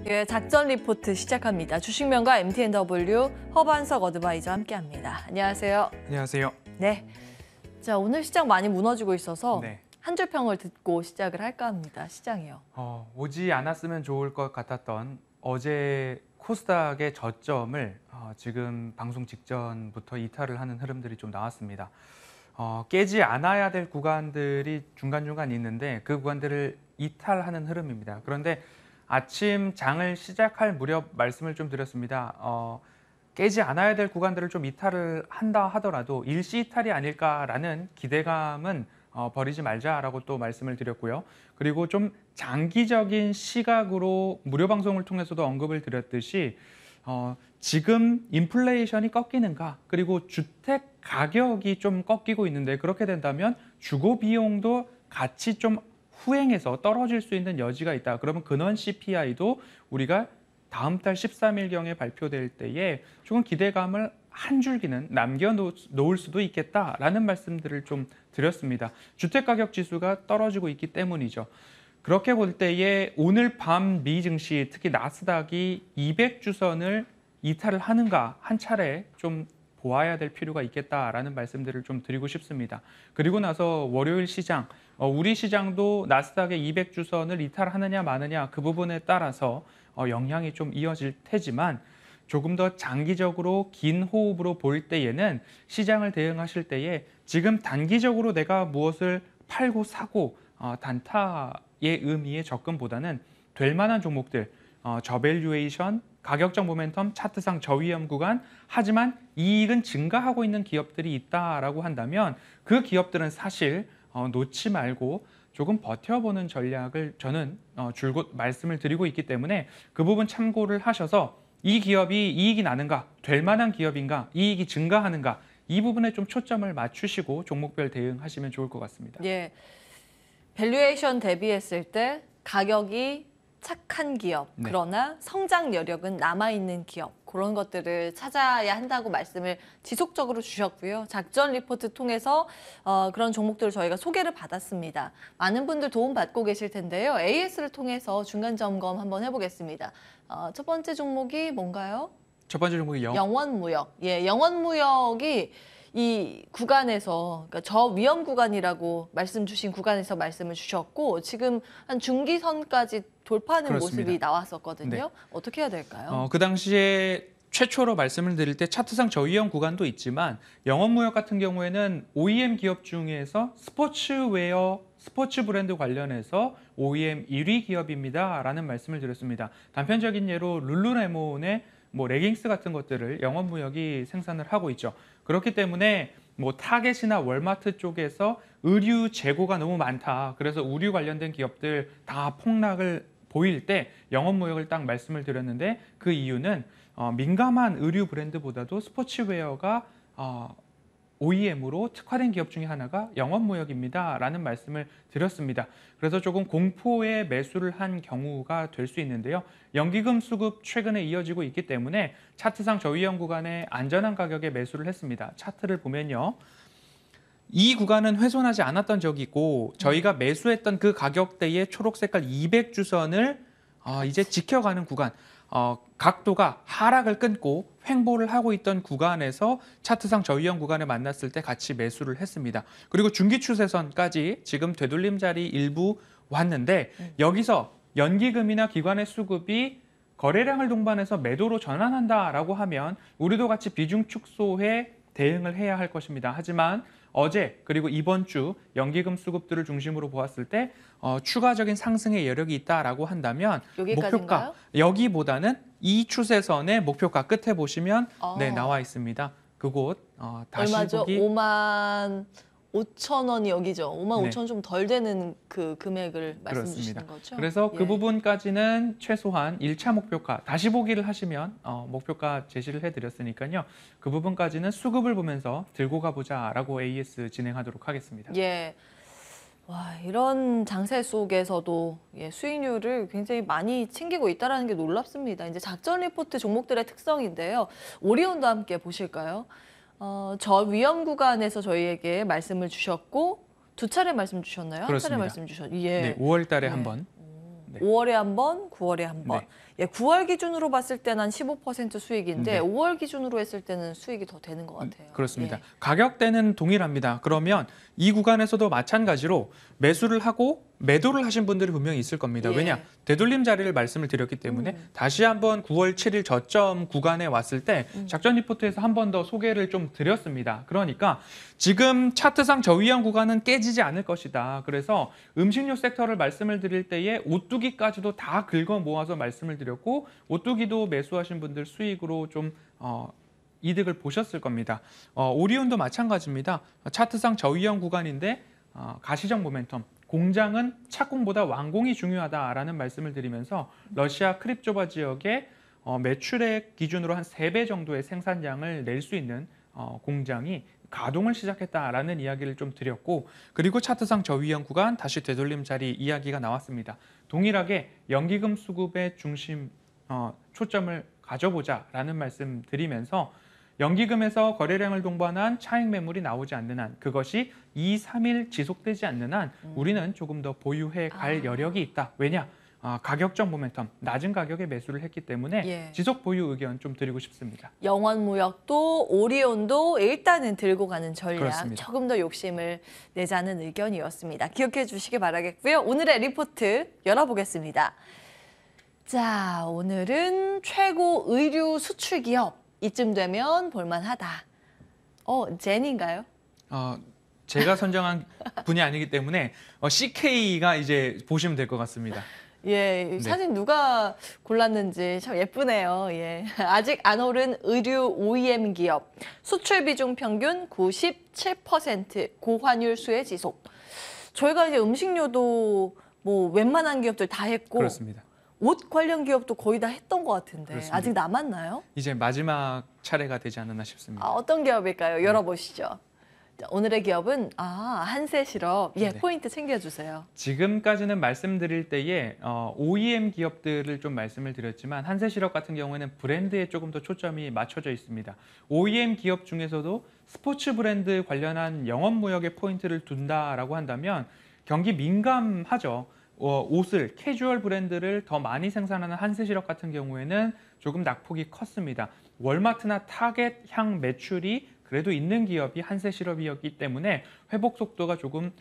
예, 작전 리포트 시작합니다. 주식명가 MTNW 허반석 어드바이저 함께합니다. 안녕하세요. 안녕하세요. 네, 자 오늘 시장 많이 무너지고 있어서 네. 한 줄 평을 듣고 시작을 할까 합니다. 시장이요. 오지 않았으면 좋을 것 같았던 어제 코스닥의 저점을 지금 방송 직전부터 이탈을 하는 흐름들이 좀 나왔습니다. 깨지 않아야 될 구간들이 중간중간 있는데 그 구간들을 이탈하는 흐름입니다. 그런데 아침 장을 시작할 무렵 말씀을 좀 드렸습니다. 깨지 않아야 될 구간들을 좀 이탈을 한다 하더라도 일시 이탈이 아닐까라는 기대감은 버리지 말자라고 또 말씀을 드렸고요. 그리고 좀 장기적인 시각으로 무료 방송을 통해서도 언급을 드렸듯이 지금 인플레이션이 꺾이는가, 그리고 주택 가격이 좀 꺾이고 있는데 그렇게 된다면 주거 비용도 같이 좀 후행해서 떨어질 수 있는 여지가 있다. 그러면 근원 CPI도 우리가 다음 달 13일경에 발표될 때에 조금 기대감을 한 줄기는 남겨놓을 수도 있겠다라는 말씀들을 좀 드렸습니다. 주택가격 지수가 떨어지고 있기 때문이죠. 그렇게 볼 때에 오늘 밤 미 증시, 특히 나스닥이 200주선을 이탈을 하는가 한 차례 좀 보아야 될 필요가 있겠다라는 말씀들을 좀 드리고 싶습니다. 그리고 나서 월요일 시장, 우리 시장도 나스닥의 200주선을 이탈하느냐 마느냐 그 부분에 따라서 영향이 좀 이어질 테지만 조금 더 장기적으로 긴 호흡으로 볼 때에는 시장을 대응하실 때에 지금 단기적으로 내가 무엇을 팔고 사고 단타의 의미의 접근보다는 될 만한 종목들, 저밸류에이션, 가격적 모멘텀, 차트상 저위험 구간, 하지만 이익은 증가하고 있는 기업들이 있다라고 한다면 그 기업들은 사실 놓지 말고 조금 버텨보는 전략을 저는 줄곧 말씀을 드리고 있기 때문에 그 부분 참고를 하셔서 이 기업이 이익이 나는가, 될 만한 기업인가, 이익이 증가하는가 이 부분에 좀 초점을 맞추시고 종목별 대응하시면 좋을 것 같습니다. 예, 밸류에이션 대비했을 때 가격이 착한 기업, 네. 그러나 성장 여력은 남아있는 기업, 그런 것들을 찾아야 한다고 말씀을 지속적으로 주셨고요. 작전 리포트 통해서 그런 종목들을 저희가 소개를 받았습니다. 많은 분들 도움받고 계실 텐데요. AS를 통해서 중간 점검 한번 해보겠습니다. 첫 번째 종목이 뭔가요? 첫 번째 종목이 영원무역. 예, 영원무역이 이 구간에서, 그러니까 저위험 구간이라고 말씀 주신 구간에서 말씀을 주셨고 지금 한 중기선까지 돌파하는 그렇습니다. 모습이 나왔었거든요. 네. 어떻게 해야 될까요? 그 당시에 최초로 말씀을 드릴 때 차트상 저위험 구간도 있지만 영원무역 같은 경우에는 OEM 기업 중에서 스포츠웨어, 스포츠 브랜드 관련해서 OEM 1위 기업입니다라는 말씀을 드렸습니다. 단편적인 예로 룰루레몬의 레깅스 같은 것들을 영원무역이 생산을 하고 있죠. 그렇기 때문에 타겟이나 월마트 쪽에서 의류 재고가 너무 많다. 그래서 의류 관련된 기업들 다 폭락을 보일 때 영원무역을 딱 말씀을 드렸는데 그 이유는 민감한 의류 브랜드보다도 스포츠웨어가 OEM으로 특화된 기업 중에 하나가 영원무역입니다 라는 말씀을 드렸습니다. 그래서 조금 공포에 매수를 한 경우가 될 수 있는데요. 연기금 수급 최근에 이어지고 있기 때문에 차트상 저위험 구간에 안전한 가격에 매수를 했습니다. 차트를 보면요. 이 구간은 훼손하지 않았던 적이고 저희가 매수했던 그 가격대의 초록색깔 200주선을 이제 지켜가는 구간, 각도가 하락을 끊고 횡보를 하고 있던 구간에서 차트상 저위험 구간을 만났을 때 같이 매수를 했습니다. 그리고 중기 추세선까지 지금 되돌림 자리 일부 왔는데 여기서 연기금이나 기관의 수급이 거래량을 동반해서 매도로 전환한다라고 하면 우리도 같이 비중 축소에 대응을 해야 할 것입니다. 하지만 어제 그리고 이번 주 연기금 수급들을 중심으로 보았을 때 추가적인 상승의 여력이 있다라고 한다면 목표가 여기보다는 이 추세선의 목표가 끝에 보시면 네, 나와 있습니다. 그곳 다시 얼마죠? 보기 5만 5천 원이 여기죠. 5만 네. 5천 원 좀 덜 되는 그 금액을 말씀 그렇습니다. 주시는 거죠? 그래서 예. 그 부분까지는 최소한 1차 목표가 다시 보기를 하시면 목표가 제시를 해드렸으니까요. 그 부분까지는 수급을 보면서 들고 가보자라고 AS 진행하도록 하겠습니다. 예. 와, 이런 장세 속에서도 수익률을 굉장히 많이 챙기고 있다는 게 놀랍습니다. 이제 작전 리포트 종목들의 특성인데요. 오리온도 함께 보실까요? 저위험 구간에서 저희에게 말씀을 주셨고 두 차례 말씀 주셨나요? 그렇습니다. 한 차례 말씀 주셨. 예. 네, 5월 달에 한번 네. 5월에 한 번, 9월에 한 번. 네. 예, 9월 기준으로 봤을 때는 한 15% 수익인데 네. 5월 기준으로 했을 때는 수익이 더 되는 것 같아요. 그렇습니다. 예. 가격대는 동일합니다. 그러면 이 구간에서도 마찬가지로 매수를 하고 매도를 하신 분들이 분명히 있을 겁니다. 예. 왜냐? 되돌림 자리를 말씀을 드렸기 때문에 다시 한번 9월 7일 저점 구간에 왔을 때 작전 리포트에서 한 번 더 소개를 좀 드렸습니다. 그러니까 지금 차트상 저위험 구간은 깨지지 않을 것이다. 그래서 음식료 섹터를 말씀을 드릴 때에 오뚜기까지도 다 긁어 모아서 말씀을 드렸고 오뚜기도 매수하신 분들 수익으로 좀 이득을 보셨을 겁니다. 오리온도 마찬가지입니다. 차트상 저위험 구간인데 가시적 모멘텀, 공장은 착공보다 완공이 중요하다라는 말씀을 드리면서 러시아 크립조바 지역에 매출액 기준으로 한 3배 정도의 생산량을 낼 수 있는 공장이 가동을 시작했다라는 이야기를 좀 드렸고 그리고 차트상 저위험 구간 다시 되돌림 자리 이야기가 나왔습니다. 동일하게 연기금 수급의 중심 초점을 가져보자라는 말씀 드리면서 연기금에서 거래량을 동반한 차익 매물이 나오지 않는 한 그것이 2, 3일 지속되지 않는 한 우리는 조금 더 보유해 갈 여력이 있다. 왜냐? 가격적 모멘텀, 낮은 가격에 매수를 했기 때문에 예. 지속 보유 의견 좀 드리고 싶습니다. 영원무역도 오리온도 일단은 들고 가는 전략 그렇습니다. 조금 더 욕심을 내자는 의견이었습니다. 기억해 주시기 바라겠고요. 오늘의 리포트 열어보겠습니다. 자, 오늘은 최고 의류 수출 기업 이쯤 되면 볼만하다. 제니인가요? 제가 선정한 분이 아니기 때문에 CK가 이제 보시면 될 것 같습니다. 예, 네. 사진 누가 골랐는지 참 예쁘네요. 예. 아직 안 오른 의류 OEM 기업. 수출 비중 평균 97% 고환율 수혜 지속. 저희가 이제 음식료도 뭐 웬만한 기업들 다 했고 그렇습니다. 옷 관련 기업도 거의 다 했던 것 같은데 그렇습니다. 아직 남았나요? 이제 마지막 차례가 되지 않았나 싶습니다. 어떤 기업일까요? 열어보시죠. 자, 오늘의 기업은 한세실업. 예, 네. 포인트 챙겨주세요. 지금까지는 말씀드릴 때에 OEM 기업들을 좀 말씀을 드렸지만 한세실업 같은 경우에는 브랜드에 조금 더 초점이 맞춰져 있습니다. OEM 기업 중에서도 스포츠 브랜드 관련한 영업무역에 포인트를 둔다라고 한다면 경기 민감하죠. 옷을 캐주얼 브랜드를 더 많이 생산하는 한세실업 같은 경우에는 조금 낙폭이 컸습니다. 월마트나 타겟 향 매출이 그래도 있는 기업이 한세실업이었기 때문에 회복 속도가 조금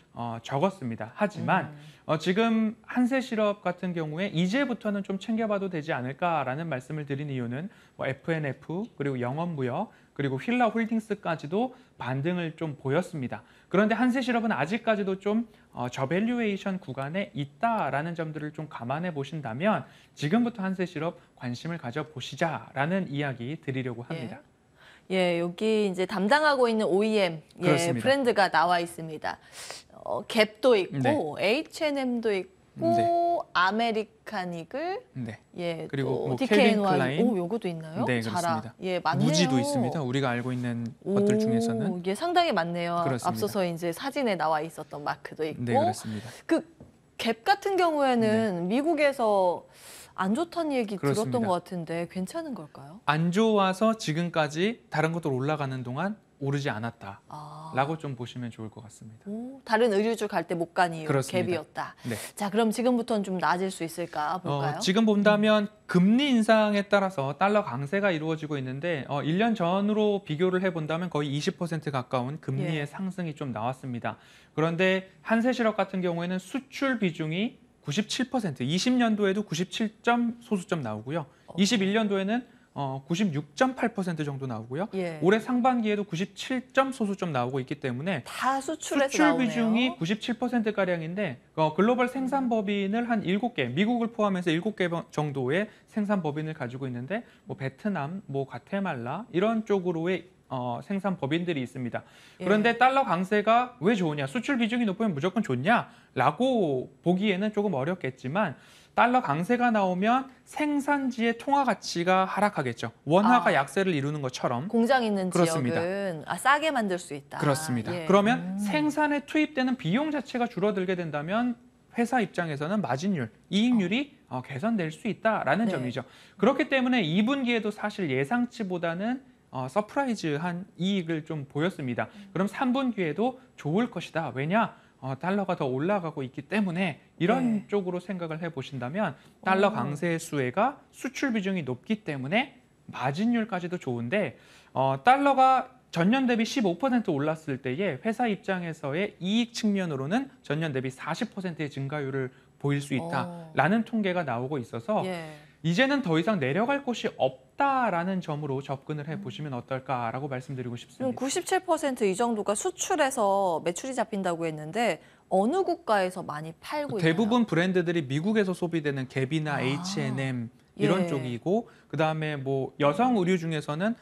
적었습니다. 하지만 지금 한세실업 같은 경우에 이제부터는 좀 챙겨봐도 되지 않을까라는 말씀을 드린 이유는 F&F 그리고 영업무역 그리고 휠라 홀딩스까지도 반등을 좀 보였습니다. 그런데 한세실업은 아직까지도 좀 저밸류에이션 구간에 있다라는 점들을 좀 감안해 보신다면 지금부터 한세실업 관심을 가져보시자라는 이야기 드리려고 합니다. 예, 여기 이제 담당하고 있는 OEM 브랜드가 나와 있습니다. 갭도 있고 H&M도 있고 아메리칸 이글, 네. 예, 그리고 뭐 DKNY, 캘빈 클라인, 요거도 있나요? 네, 자라. 그렇습니다. 예, 많네요. 무지도 있습니다. 우리가 알고 있는 것들 중에서는 예, 상당히 많네요. 그렇습니다. 앞서서 이제 사진에 나와 있었던 마크도 있고. 네, 그렇습니다. 그 갭 같은 경우에는 미국에서 안 좋다는 얘기 그렇습니다. 들었던 것 같은데 괜찮은 걸까요? 안 좋아서 지금까지 다른 것들 올라가는 동안 오르지 않았다라고 좀 보시면 좋을 것 같습니다. 다른 의류주 갈 때 못 간 이유 그렇습니다. 갭이었다. 네. 자, 그럼 지금부터는 좀 나아질 수 있을까 볼까요? 지금 본다면 금리 인상에 따라서 달러 강세가 이루어지고 있는데 1년 전으로 비교를 해본다면 거의 20% 가까운 금리의 예. 상승이 좀 나왔습니다. 그런데 한세실업 같은 경우에는 수출 비중이 97%, 20년도에도 97점 소수점 나오고요. 21년도에는 96.8% 정도 나오고요. 예. 올해 상반기에도 97점 소수점 나오고 있기 때문에 다 수출에서 수출 나오네요. 비중이 97%가량인데 글로벌 생산 법인을 한 7개, 미국을 포함해서 7개 정도의 생산 법인을 가지고 있는데 뭐 베트남, 뭐 과테말라 이런 쪽으로의 생산 법인들이 있습니다. 그런데 예. 달러 강세가 왜 좋으냐? 수출 비중이 높으면 무조건 좋냐라고 보기에는 조금 어렵겠지만 달러 강세가 나오면 생산지의 통화 가치가 하락하겠죠. 원화가 약세를 이루는 것처럼. 공장 있는 그렇습니다. 지역은 싸게 만들 수 있다. 그렇습니다. 예. 그러면 생산에 투입되는 비용 자체가 줄어들게 된다면 회사 입장에서는 마진율, 이익률이 개선될 수 있다라는 네. 점이죠. 그렇기 때문에 2분기에도 사실 예상치보다는 서프라이즈한 이익을 좀 보였습니다. 그럼 3분기에도 좋을 것이다. 왜냐? 달러가 더 올라가고 있기 때문에 이런 네. 쪽으로 생각을 해보신다면 달러 강세 수혜가 수출 비중이 높기 때문에 마진율까지도 좋은데 달러가 전년 대비 15% 올랐을 때에 회사 입장에서의 이익 측면으로는 전년 대비 40%의 증가율을 보일 수 있다라는 통계가 나오고 있어서 예. 이제는 더 이상 내려갈 곳이 없다라는 점으로 접근을 해보시면 어떨까라고 말씀드리고 지금 싶습니다. 97%이 정도가 수출에서 매출이 잡힌다고 했는데 어느 국가에서 많이 팔고 있나요? 대부분 브랜드들이 미국에서 소비되는 갭이나 아, H&M 이런 예. 쪽이고 그다음에 뭐 여성 의류 중에서는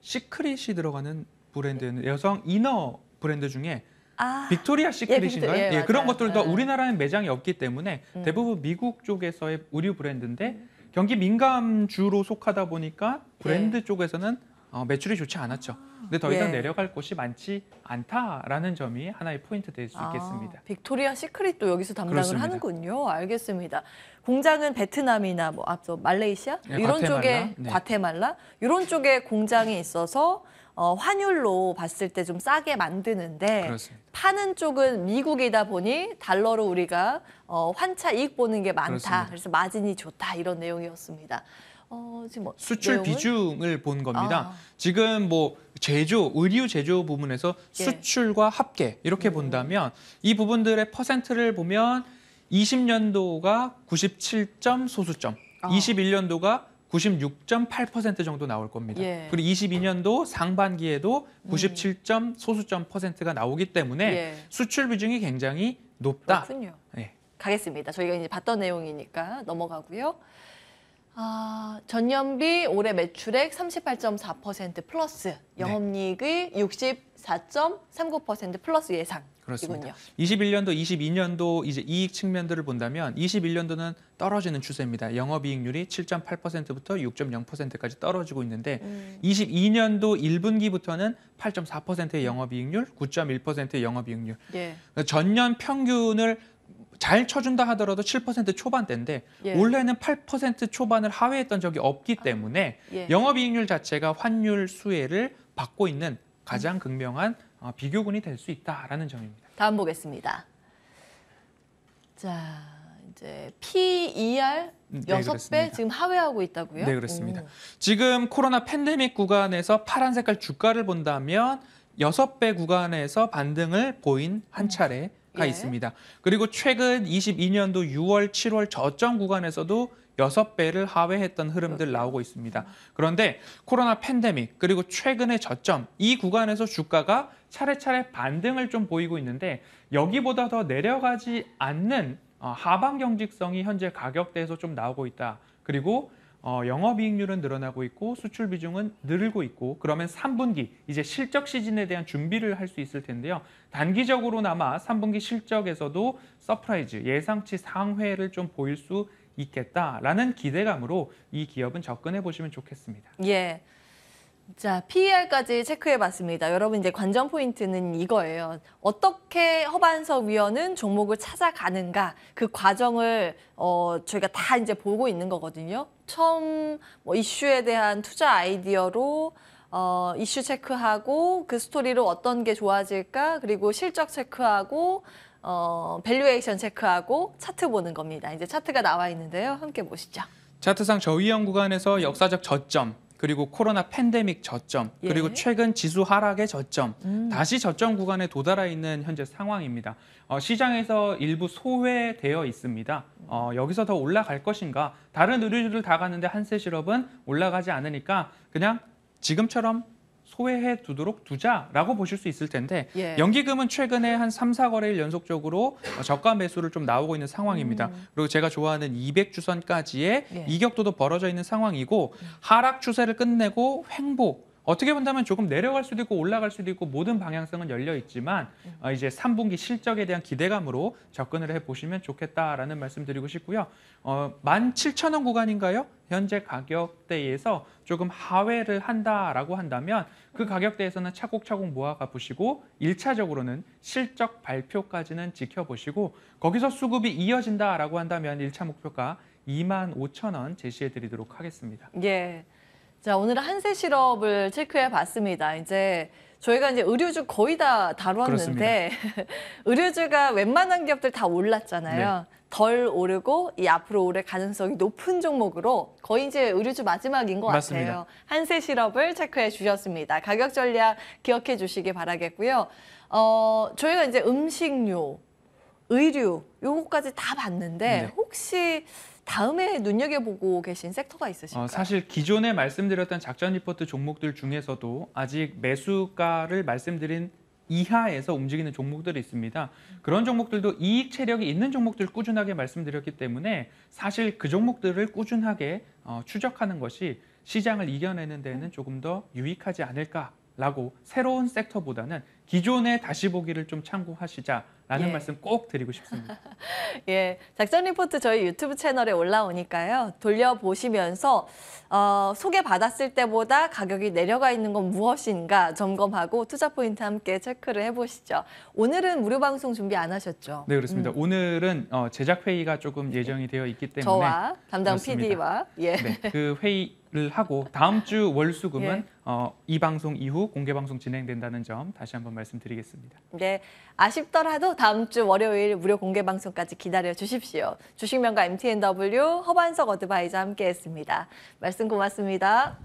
시크릿이 들어가는 브랜드는 여성 이너 브랜드 중에 아, 빅토리아 시크릿인가요? 예, 예, 그런 맞아요. 것들도 예. 우리나라엔 매장이 없기 때문에 대부분 미국 쪽에서의 의류 브랜드인데 경기 민감주로 속하다 보니까 브랜드 쪽에서는 매출이 좋지 않았죠. 근데 더 이상 예. 내려갈 곳이 많지 않다라는 점이 하나의 포인트 될 수 있겠습니다. 빅토리아 시크릿도 여기서 담당을 그렇습니다. 하는군요. 알겠습니다. 공장은 베트남이나 뭐 앞서 말레이시아 네, 이런 과테말라. 쪽에 네. 과테말라 이런 쪽에 공장이 있어서 환율로 봤을 때 좀 싸게 만드는데 그렇습니다. 파는 쪽은 미국이다 보니 달러로 우리가 환차 이익 보는 게 많다. 그렇습니다. 그래서 마진이 좋다 이런 내용이었습니다. 지금 뭐 수출 내용은? 비중을 본 겁니다. 아. 지금 뭐 제조, 의류 제조 부분에서 예. 수출과 합계 이렇게 본다면 이 부분들의 퍼센트를 보면 20년도가 97점 소수점, 21년도가 96.8% 정도 나올 겁니다. 예. 그리고 22년도 상반기에도 97점 소수점 퍼센트가 나오기 때문에 예. 수출 비중이 굉장히 높다. 그렇군요. 네. 가겠습니다. 저희가 이제 봤던 내용이니까 넘어가고요. 전년비 올해 매출액 38.4% 플러스, 영업이익이 64.39% 플러스 예상이군요. 그렇습니다. 21년도, 22년도 이제 이익 측면들을 본다면 21년도는 떨어지는 추세입니다. 영업이익률이 7.8%부터 6.0%까지 떨어지고 있는데 22년도 1분기부터는 8.4%의 영업이익률, 9.1%의 영업이익률. 예. 전년 평균을 잘 쳐준다 하더라도 7% 초반대인데 예. 올해는 8% 초반을 하회했던 적이 없기 때문에 예. 영업이익률 자체가 환율 수혜를 받고 있는 가장 극명한 비교군이 될 수 있다라는 점입니다. 다음 보겠습니다. 자, 이제 PER 네, 6배 그렇습니다. 지금 하회하고 있다고요? 네, 그렇습니다. 오. 지금 코로나 팬데믹 구간에서 파란 색깔 주가를 본다면 6배 구간에서 반등을 보인 한 차례가 예. 있습니다. 그리고 최근 22년도 6월, 7월 저점 구간에서도 6배를 하회했던 흐름들 나오고 있습니다. 그런데 코로나 팬데믹 그리고 최근의 저점 이 구간에서 주가가 차례차례 반등을 좀 보이고 있는데 여기보다 더 내려가지 않는 하방 경직성이 현재 가격대에서 좀 나오고 있다. 그리고 영업이익률은 늘어나고 있고 수출 비중은 늘고 있고 그러면 3분기 이제 실적 시즌에 대한 준비를 할 수 있을 텐데요. 단기적으로나마 3분기 실적에서도 서프라이즈 예상치 상회를 좀 보일 수 있겠다라는 기대감으로 이 기업은 접근해 보시면 좋겠습니다. 예. 자, PER까지 체크해봤습니다. 여러분 이제 관전 포인트는 이거예요. 어떻게 허반석 위원은 종목을 찾아가는가 그 과정을 저희가 다 이제 보고 있는 거거든요. 처음 뭐 이슈에 대한 투자 아이디어로 이슈 체크하고 그 스토리로 어떤 게 좋아질까 그리고 실적 체크하고 밸류에이션 체크하고 차트 보는 겁니다. 이제 차트가 나와 있는데요. 함께 보시죠. 차트상 저위험 구간에서 역사적 저점 그리고 코로나 팬데믹 저점, 그리고 예. 최근 지수 하락의 저점, 다시 저점 구간에 도달해 있는 현재 상황입니다. 시장에서 일부 소외되어 있습니다. 여기서 더 올라갈 것인가? 다른 의류를 다 갔는데 한세실업은 올라가지 않으니까 그냥 지금처럼 소외해 두도록 두자라고 보실 수 있을 텐데 예. 연기금은 최근에 한 3, 4거래일 연속적으로 저가 매수를 좀 나오고 있는 상황입니다. 그리고 제가 좋아하는 200주선까지의 예. 이격도도 벌어져 있는 상황이고 하락 추세를 끝내고 횡보 어떻게 본다면 조금 내려갈 수도 있고 올라갈 수도 있고 모든 방향성은 열려 있지만 이제 3분기 실적에 대한 기대감으로 접근을 해보시면 좋겠다라는 말씀드리고 싶고요. 17,000원 구간인가요? 현재 가격대에서 조금 하회를 한다라고 한다면 그 가격대에서는 차곡차곡 모아가 보시고 1차적으로는 실적 발표까지는 지켜보시고 거기서 수급이 이어진다라고 한다면 1차 목표가 25,000원 제시해 드리도록 하겠습니다. 예. 자, 오늘은 한세 실업을 체크해 봤습니다. 이제 저희가 이제 의류주 거의 다 다뤘는데 의류주가 웬만한 기업들 다 올랐잖아요. 덜 오르고 이 앞으로 오를 가능성이 높은 종목으로 거의 이제 의류주 마지막인 것 맞습니다. 같아요. 한세 실업을 체크해 주셨습니다. 가격 전략 기억해 주시기 바라겠고요. 저희가 이제 음식료, 의류 요거까지 다 봤는데 네. 혹시 다음에 눈여겨보고 계신 섹터가 있으실까요? 사실 기존에 말씀드렸던 작전 리포트 종목들 중에서도 아직 매수가를 말씀드린 이하에서 움직이는 종목들이 있습니다. 그런 종목들도 이익 체력이 있는 종목들 꾸준하게 말씀드렸기 때문에 사실 그 종목들을 꾸준하게 추적하는 것이 시장을 이겨내는 데는 조금 더 유익하지 않을까라고 새로운 섹터보다는 기존의 다시 보기를 좀 참고하시자라는 예. 말씀 꼭 드리고 싶습니다. 예, 작전 리포트 저희 유튜브 채널에 올라오니까요. 돌려보시면서 소개받았을 때보다 가격이 내려가 있는 건 무엇인가 점검하고 투자 포인트 함께 체크를 해보시죠. 오늘은 무료 방송 준비 안 하셨죠? 네, 그렇습니다. 오늘은 제작 회의가 조금 예정이 되어 있기 때문에 저와 담당 그렇습니다. PD와 예. 네, 그 회의를 하고 다음 주 월수금은 예. 이 방송 이후 공개 방송 진행된다는 점 다시 한번 말씀드리겠습니다. 네, 아쉽더라도 다음 주 월요일 무료 공개 방송까지 기다려 주십시오. 주식명가 MTNW 허반석 어드바이저 함께했습니다. 말씀 고맙습니다.